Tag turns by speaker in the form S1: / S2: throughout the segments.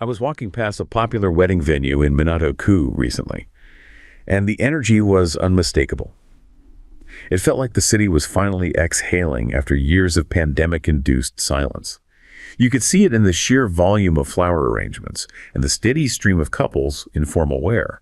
S1: I was walking past a popular wedding venue in Minato-ku recently, and the energy was unmistakable. It felt like the city was finally exhaling after years of pandemic-induced silence. You could see it in the sheer volume of flower arrangements and the steady stream of couples in formal wear,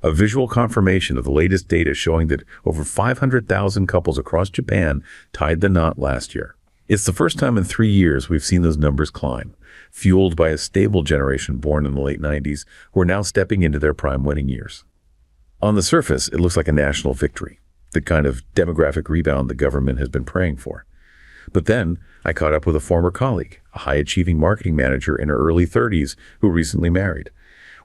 S1: a visual confirmation of the latest data showing that over 500,000 couples across Japan tied the knot last year. It's the first time in 3 years we've seen those numbers climb, fueled by a stable generation born in the late 90s who are now stepping into their prime wedding years. On the surface, it looks like a national victory, the kind of demographic rebound the government has been praying for. But then I caught up with a former colleague, a high-achieving marketing manager in her early 30s who recently married.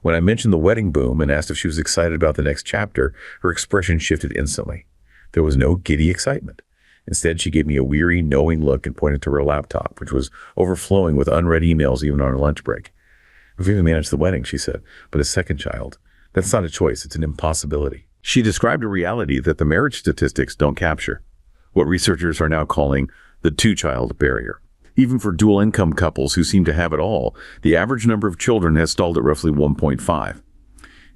S1: When I mentioned the wedding boom and asked if she was excited about the next chapter, her expression shifted instantly. There was no giddy excitement. Instead, she gave me a weary, knowing look and pointed to her laptop, which was overflowing with unread emails even on her lunch break. "We've even managed the wedding," she said, "but a second child, that's not a choice, it's an impossibility." She described a reality that the marriage statistics don't capture, what researchers are now calling the two-child barrier. Even for dual-income couples who seem to have it all, the average number of children has stalled at roughly 1.5.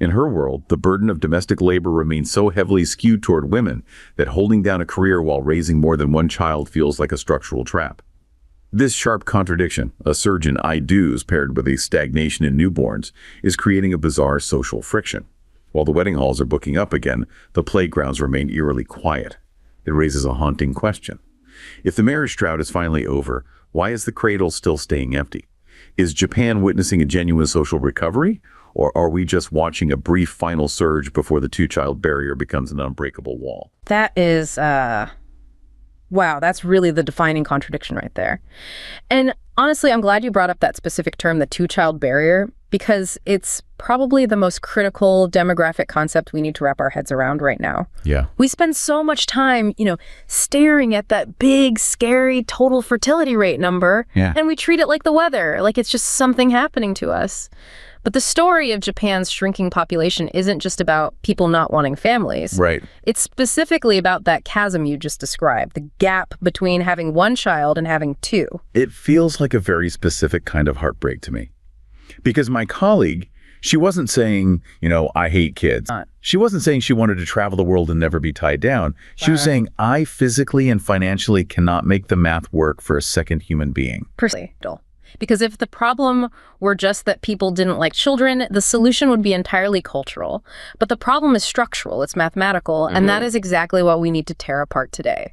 S1: In her world, the burden of domestic labor remains so heavily skewed toward women that holding down a career while raising more than one child feels like a structural trap. This sharp contradiction, a surge in I-dos paired with a stagnation in newborns, is creating a bizarre social friction. While the wedding halls are booking up again, the playgrounds remain eerily quiet. It raises a haunting question. If the marriage drought is finally over, why is the cradle still staying empty? Is Japan witnessing a genuine social recovery? Or are we just watching a brief final surge before the two-child barrier becomes an unbreakable wall?
S2: That is, wow, that's really the defining contradiction right there. And honestly, I'm glad you brought up that specific term, the two-child barrier, because it's probably the most critical demographic concept we need to wrap our heads around right now.
S1: Yeah.
S2: We spend so much time, staring at that big, scary total fertility rate number, and we treat it like the weather, like it's just something happening to us. But the story of Japan's shrinking population isn't just about people not wanting families.
S1: Right.
S2: It's specifically about that chasm you just described, the gap between having one child and having two.
S1: It feels like a very specific kind of heartbreak to me. Because my colleague, she wasn't saying, I hate kids. She wasn't saying she wanted to travel the world and never be tied down. She was saying, I physically and financially cannot make the math work for a second human being.
S2: Because if the problem were just that people didn't like children, the solution would be entirely cultural. But the problem is structural, it's mathematical, and that is exactly what we need to tear apart today.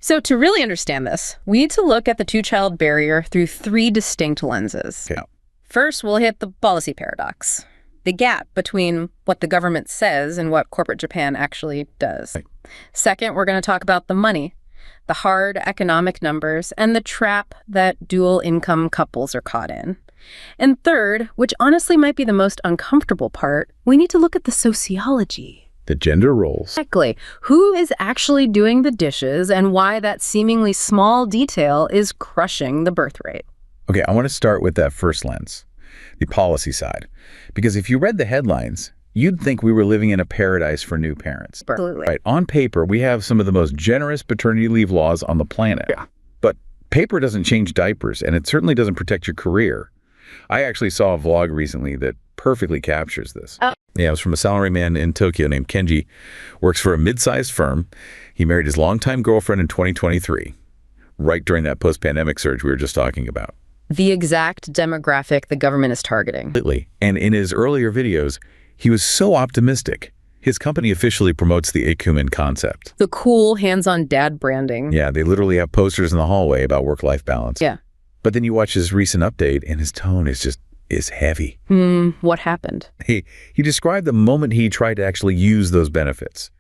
S2: So to really understand this, we need to look at the two-child barrier through 3 distinct lenses.
S1: Okay.
S2: First, we'll hit the policy paradox, the gap between what the government says and what corporate Japan actually does.
S1: Right.
S2: Second, we're going to talk about the money, the hard economic numbers, and the trap that dual-income couples are caught in. And third, which honestly might be the most uncomfortable part, we need to look at the sociology.
S1: The gender roles.
S2: Exactly. Who is actually doing the dishes and why that seemingly small detail is crushing the birth rate?
S1: Okay, I want to start with that first lens, the policy side. Because if you read the headlines, you'd think we were living in a paradise for new parents.
S2: Absolutely.
S1: Right. On paper, we have some of the most generous paternity leave laws on the planet.
S2: Yeah.
S1: But paper doesn't change diapers, and it certainly doesn't protect your career. I actually saw a vlog recently that perfectly captures this. Yeah, it was from a salaryman in Tokyo named Kenji. Works for a mid-sized firm. He married his longtime girlfriend in 2023, right during that post-pandemic surge we were just talking about.
S2: The exact demographic the government is targeting.
S1: Completely. And in his earlier videos, he was so optimistic. His company officially promotes the Ikumen concept.
S2: The cool hands-on dad branding.
S1: Yeah, they literally have posters in the hallway about work-life balance.
S2: Yeah.
S1: But then you watch his recent update and his tone is heavy.
S2: What happened?
S1: He described the moment he tried to actually use those benefits.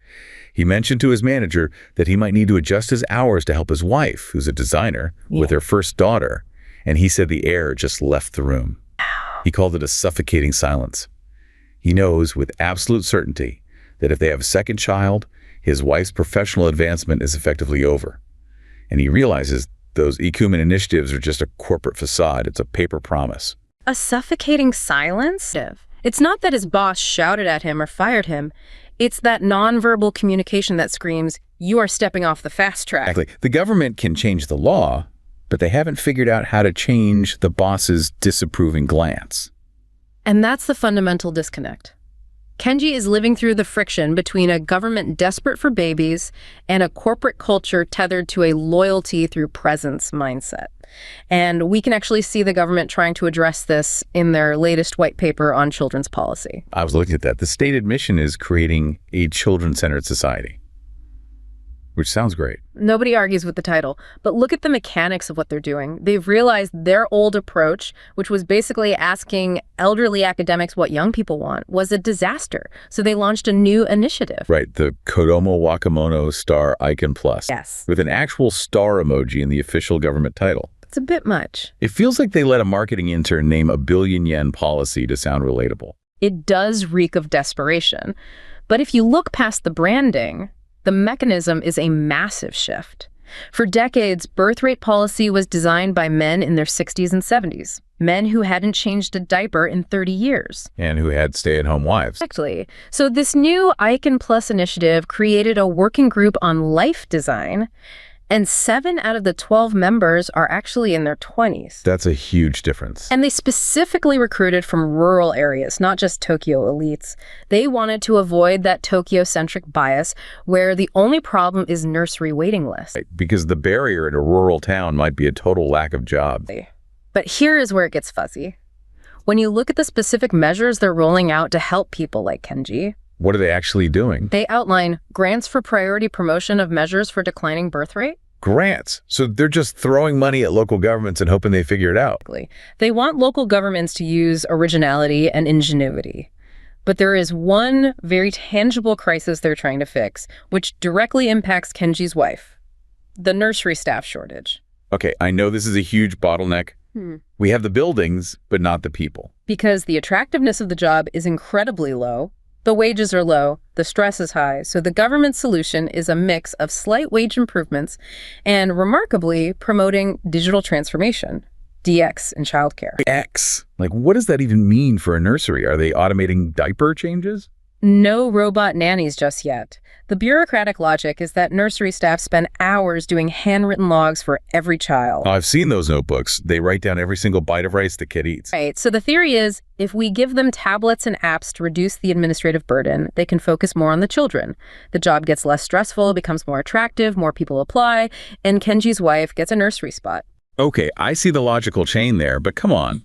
S1: He mentioned to his manager that he might need to adjust his hours to help his wife, who's a designer, with their first daughter. And he said the air just left the room. He called it a suffocating silence. He knows with absolute certainty that if they have a second child, his wife's professional advancement is effectively over. And he realizes those Ikumen initiatives are just a corporate facade. It's a paper promise.
S2: A suffocating silence? It's not that his boss shouted at him or fired him. It's that nonverbal communication that screams, you are stepping off the fast track.
S1: Exactly. The government can change the law, but they haven't figured out how to change the boss's disapproving glance.
S2: And that's the fundamental disconnect. Kenji is living through the friction between a government desperate for babies and a corporate culture tethered to a loyalty through presence mindset. And we can actually see the government trying to address this in their latest white paper on children's policy.
S1: I was looking at that. The stated mission is creating a children-centered society, which sounds great.
S2: Nobody argues with the title, but look at the mechanics of what they're doing. They've realized their old approach, which was basically asking elderly academics what young people want, was a disaster. So they launched a new initiative.
S1: Right, the Kodomo Wakamono Star Icon Plus.
S2: Yes.
S1: With an actual star emoji in the official government title.
S2: It's a bit much.
S1: It feels like they let a marketing intern name a billion-yen policy to sound relatable.
S2: It does reek of desperation. But if you look past the branding, the mechanism is a massive shift. For decades, birth rate policy was designed by men in their 60s and 70s, men who hadn't changed a diaper in 30 years.
S1: And who had stay-at-home wives.
S2: Exactly. So this new Icon Plus initiative created a working group on life design, and 7 out of the 12 members are actually in their 20s.
S1: That's a huge difference.
S2: And they specifically recruited from rural areas, not just Tokyo elites. They wanted to avoid that Tokyo-centric bias where the only problem is nursery waiting lists.
S1: Right, because the barrier in a rural town might be a total lack of jobs.
S2: But here is where it gets fuzzy. When you look at the specific measures they're rolling out to help people like Kenji,
S1: What are they actually doing?
S2: they outline grants for priority promotion of measures for declining birth rate.
S1: Grants. So they're just throwing money at local governments and hoping they figure it out.
S2: They want local governments to use originality and ingenuity. But there is one very tangible crisis they're trying to fix, which directly impacts Kenji's wife: the nursery staff shortage.
S1: Okay, I know this is a huge bottleneck. We have the buildings, but not the people.
S2: Because the attractiveness of the job is incredibly low, the wages are low, the stress is high, so the government solution is a mix of slight wage improvements and, remarkably, promoting digital transformation, DX in childcare.
S1: X. Like, what does that even mean for a nursery? Are they automating diaper changes?
S2: No robot nannies just yet. The bureaucratic logic is that nursery staff spend hours doing handwritten logs for every child.
S1: I've seen those notebooks. They write down every single bite of rice the kid eats.
S2: Right, so the theory is, if we give them tablets and apps to reduce the administrative burden, they can focus more on the children. The job gets less stressful, becomes more attractive, more people apply, and Kenji's wife gets a nursery spot.
S1: Okay, I see the logical chain there, but come on.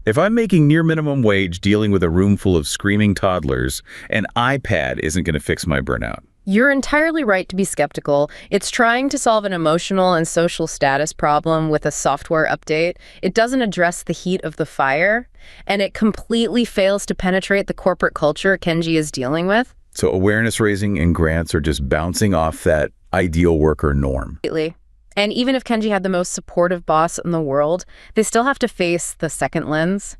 S1: If I'm making near minimum wage dealing with a room full of screaming toddlers, an iPad isn't going to fix my burnout.
S2: You're entirely right to be skeptical. It's trying to solve an emotional and social status problem with a software update. It doesn't address the heat of the fire, and it completely fails to penetrate the corporate culture Kenji is dealing with.
S1: So awareness raising and grants are just bouncing off that ideal worker norm.
S2: And even if Kenji had the most supportive boss in the world, they still have to face the second lens,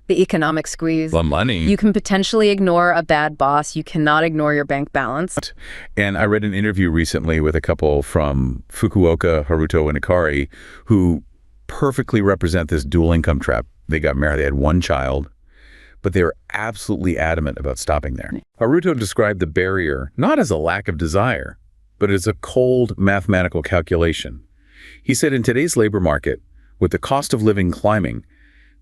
S2: the economic squeeze.
S1: The money.
S2: You can potentially ignore a bad boss. You cannot ignore your bank balance.
S1: And I read an interview recently with a couple from Fukuoka, Haruto and Ikari, who perfectly represent this dual income trap. They got married, they had one child, but they were absolutely adamant about stopping there. Haruto described the barrier not as a lack of desire, but as a cold mathematical calculation. He said in today's labor market, with the cost of living climbing,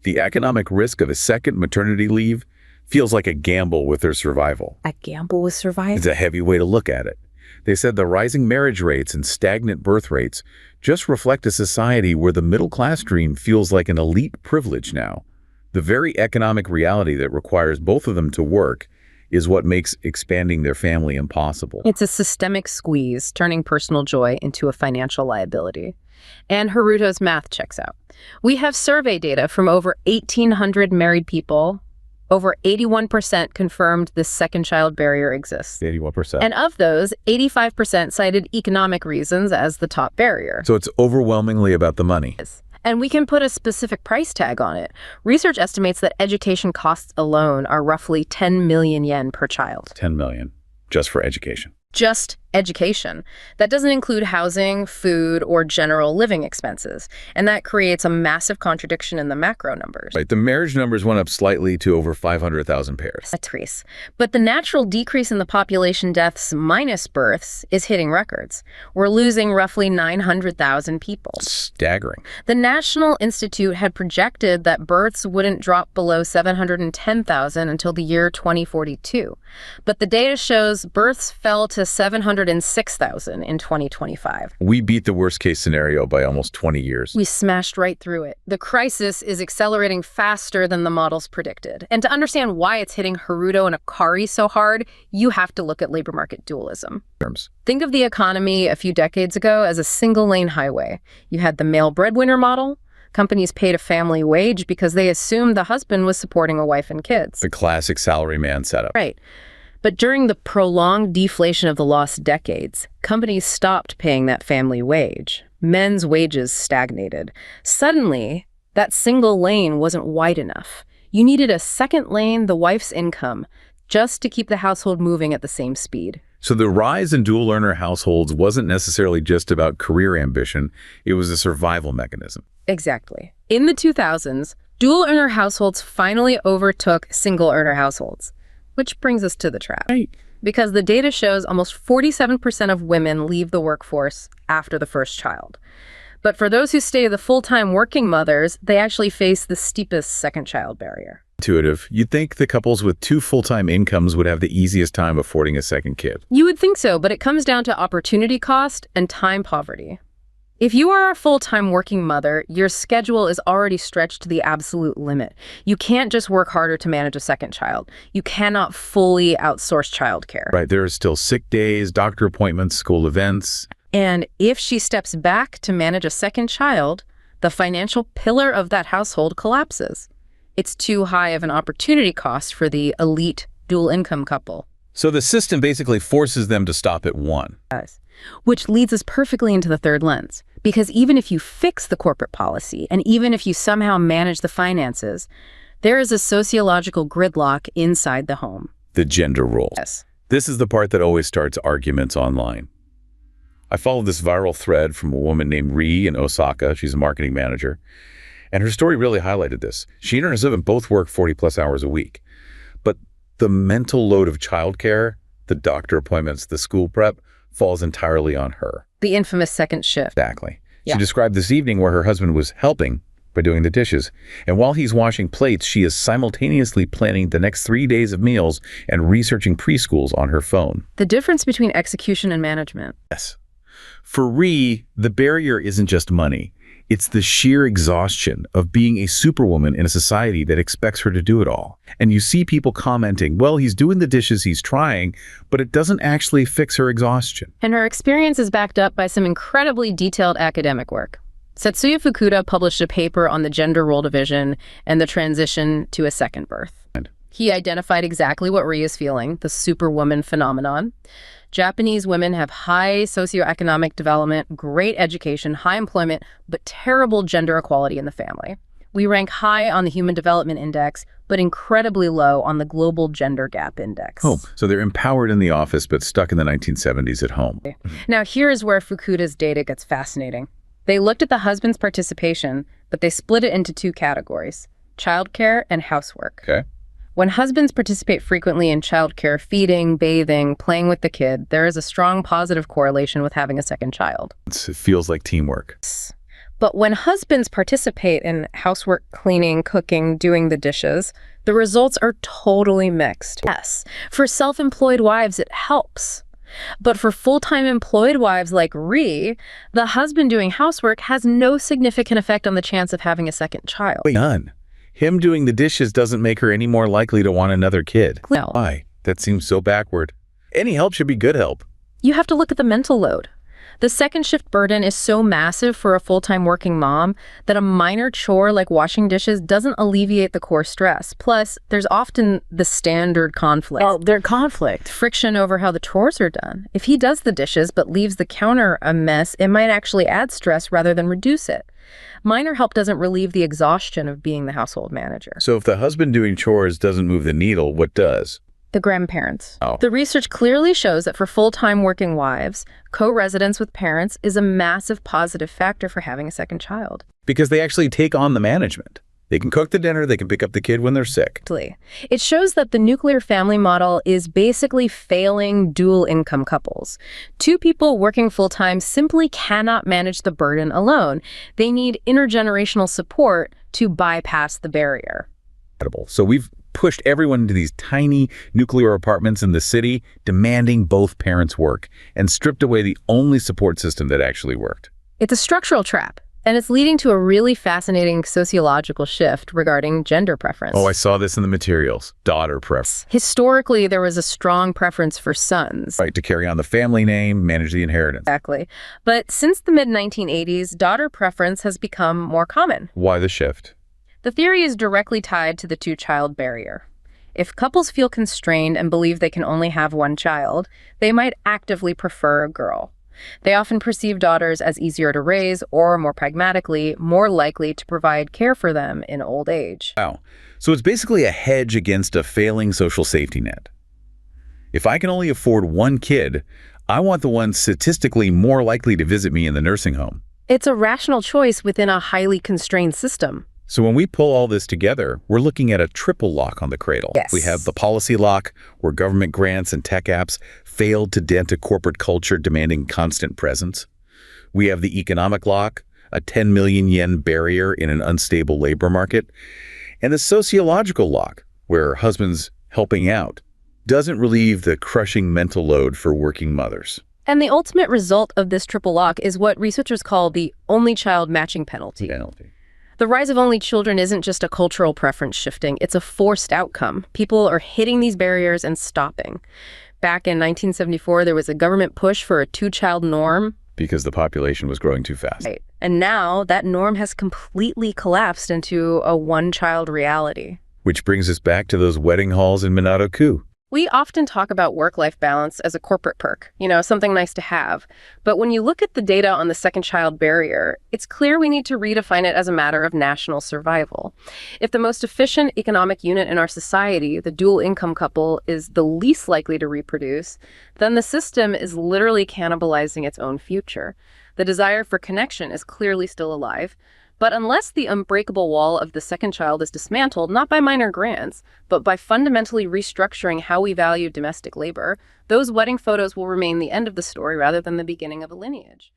S1: the economic risk of a second maternity leave feels like a gamble with their survival.
S2: A gamble with survival?
S1: It's a heavy way to look at it. They said the rising marriage rates and stagnant birth rates just reflect a society where the middle-class dream feels like an elite privilege now. The very economic reality that requires both of them to work is what makes expanding their family impossible.
S2: It's a systemic squeeze, turning personal joy into a financial liability. And Haruto's math checks out. We have survey data from over 1,800 married people. Over 81% confirmed this second child barrier exists.
S1: 81%.
S2: And of those, 85% cited economic reasons as the top barrier.
S1: So it's overwhelmingly about the money.
S2: And we can put a specific price tag on it. Research estimates that education costs alone are roughly 10 million yen per child.
S1: 10 million, just for education.
S2: Just education. That doesn't include housing, food, or general living expenses. And that creates a massive contradiction in the macro numbers.
S1: Right, the marriage numbers went up slightly to over 500,000 pairs.
S2: Decrease. But the natural decrease in the population deaths minus births is hitting records. We're losing roughly 900,000 people.
S1: Staggering.
S2: The National Institute had projected that births wouldn't drop below 710,000 until the year 2042. But the data shows births fell to 706,000 in 2025.
S1: We beat the worst-case scenario by almost 20 years.
S2: We smashed right through it. The crisis is accelerating faster than the models predicted. And to understand why it's hitting Haruto and Akari so hard, you have to look at labor market dualism. Think of the economy a few decades ago as a single-lane highway. You had the male breadwinner model. Companies paid a family wage because they assumed the husband was supporting a wife and kids.
S1: The classic salaryman setup.
S2: Right. But during the prolonged deflation of the lost decades, companies stopped paying that family wage. Men's wages stagnated. Suddenly, that single lane wasn't wide enough. You needed a second lane, the wife's income, just to keep the household moving at the same speed.
S1: So the rise in dual-earner households wasn't necessarily just about career ambition. It was a survival mechanism.
S2: Exactly. In the 2000s, dual-earner households finally overtook single-earner households. Which brings us to the trap.
S1: Right.
S2: Because the data shows almost 47% of women leave the workforce after the first child. But for those who stay the full-time working mothers, they actually face the steepest second-child barrier.
S1: Intuitive. You'd think the couples with 2 full-time incomes would have the easiest time affording a second kid.
S2: You would think so, but it comes down to opportunity cost and time poverty. If you are a full-time working mother, your schedule is already stretched to the absolute limit. You can't just work harder to manage a second child. You cannot fully outsource childcare.
S1: Right, there are still sick days, doctor appointments, school events.
S2: And if she steps back to manage a second child, the financial pillar of that household collapses. It's too high of an opportunity cost for the elite dual-income couple.
S1: So the system basically forces them to stop at 1.
S2: Which leads us perfectly into the third lens. Because even if you fix the corporate policy, and even if you somehow manage the finances, there is a sociological gridlock inside the home.
S1: The gender role.
S2: Yes.
S1: This is the part that always starts arguments online. I followed this viral thread from a woman named Ri in Osaka. She's a marketing manager. And her story really highlighted this. She and her husband both work 40-plus hours a week. But the mental load of childcare, the doctor appointments, the school prep, falls entirely on her.
S2: The infamous second shift.
S1: Exactly.
S2: Yeah.
S1: She described this evening where her husband was helping by doing the dishes. And while he's washing plates, she is simultaneously planning the next 3 days of meals and researching preschools on her phone.
S2: The difference between execution and management.
S1: Yes. For Ri, the barrier isn't just money. It's the sheer exhaustion of being a superwoman in a society that expects her to do it all. And you see people commenting, well, he's doing the dishes, he's trying, but it doesn't actually fix her exhaustion.
S2: And her experience is backed up by some incredibly detailed academic work. Setsuya Fukuda published a paper on the gender role division and the transition to a second birth. He identified exactly what Ri is feeling, the superwoman phenomenon. Japanese women have high socioeconomic development, great education, high employment, but terrible gender equality in the family. We rank high on the Human Development Index, but incredibly low on the Global Gender Gap Index.
S1: Oh, so they're empowered in the office, but stuck in the 1970s at home.
S2: Now, here is where Fukuda's data gets fascinating. They looked at the husband's participation, but they split it into 2 categories, childcare and housework.
S1: Okay.
S2: When husbands participate frequently in childcare, feeding, bathing, playing with the kid, there is a strong positive correlation with having a second child.
S1: It feels like teamwork.
S2: But when husbands participate in housework, cleaning, cooking, doing the dishes, the results are totally mixed. Yes, for self-employed wives, it helps. But for full-time employed wives like Ri, the husband doing housework has no significant effect on the chance of having a second child.
S1: None. Him doing the dishes doesn't make her any more likely to want another kid.
S2: No.
S1: Why? That seems so backward. Any help should be good help.
S2: You have to look at the mental load. The second shift burden is so massive for a full-time working mom that a minor chore like washing dishes doesn't alleviate the core stress. Plus, there's often the standard conflict.
S3: Oh, their conflict.
S2: Friction over how the chores are done. If he does the dishes but leaves the counter a mess, it might actually add stress rather than reduce it. Minor help doesn't relieve the exhaustion of being the household manager.
S1: So if the husband doing chores doesn't move the needle, what does?
S2: The grandparents.
S1: Oh.
S2: The research clearly shows that for full-time working wives, co-residence with parents is a massive positive factor for having a second child.
S1: Because they actually take on the management. They can cook the dinner, they can pick up the kid when they're sick.
S2: It shows that the nuclear family model is basically failing dual-income couples. Two people working full-time simply cannot manage the burden alone. They need intergenerational support to bypass the barrier.
S1: So we've pushed everyone into these tiny nuclear apartments in the city, demanding both parents work, and stripped away the only support system that actually worked.
S2: It's a structural trap. And it's leading to a really fascinating sociological shift regarding gender preference.
S1: Oh, I saw this in the materials. Daughter preference.
S2: Historically, there was a strong preference for sons.
S1: Right, to carry on the family name, manage the inheritance.
S2: Exactly. But since the mid-1980s, daughter preference has become more common.
S1: Why the shift?
S2: The theory is directly tied to the two-child barrier. If couples feel constrained and believe they can only have one child, they might actively prefer a girl. They often perceive daughters as easier to raise or, more pragmatically, more likely to provide care for them in old age.
S1: Wow. So it's basically a hedge against a failing social safety net. If I can only afford one kid, I want the one statistically more likely to visit me in the nursing home.
S2: It's a rational choice within a highly constrained system.
S1: So when we pull all this together, we're looking at a triple lock on the cradle.
S2: Yes.
S1: We have the policy lock, where government grants and tech apps failed to dent a corporate culture demanding constant presence. We have the economic lock, a 10 million yen barrier in an unstable labor market. And the sociological lock, where husbands helping out doesn't relieve the crushing mental load for working mothers.
S2: And the ultimate result of this triple lock is what researchers call the only child matching penalty. The rise of only children isn't just a cultural preference shifting, it's a forced outcome. People are hitting these barriers and stopping. Back in 1974, there was a government push for a two-child norm.
S1: Because the population was growing too fast.
S2: Right. And now that norm has completely collapsed into a one-child reality.
S1: Which brings us back to those wedding halls in Minato-ku.
S2: We often talk about work-life balance as a corporate perk, something nice to have. But when you look at the data on the second child barrier, it's clear we need to redefine it as a matter of national survival. If the most efficient economic unit in our society, the dual-income couple, is the least likely to reproduce, then the system is literally cannibalizing its own future. The desire for connection is clearly still alive. But unless the unbreakable wall of the second child is dismantled, not by minor grants, but by fundamentally restructuring how we value domestic labor, those wedding photos will remain the end of the story rather than the beginning of a lineage.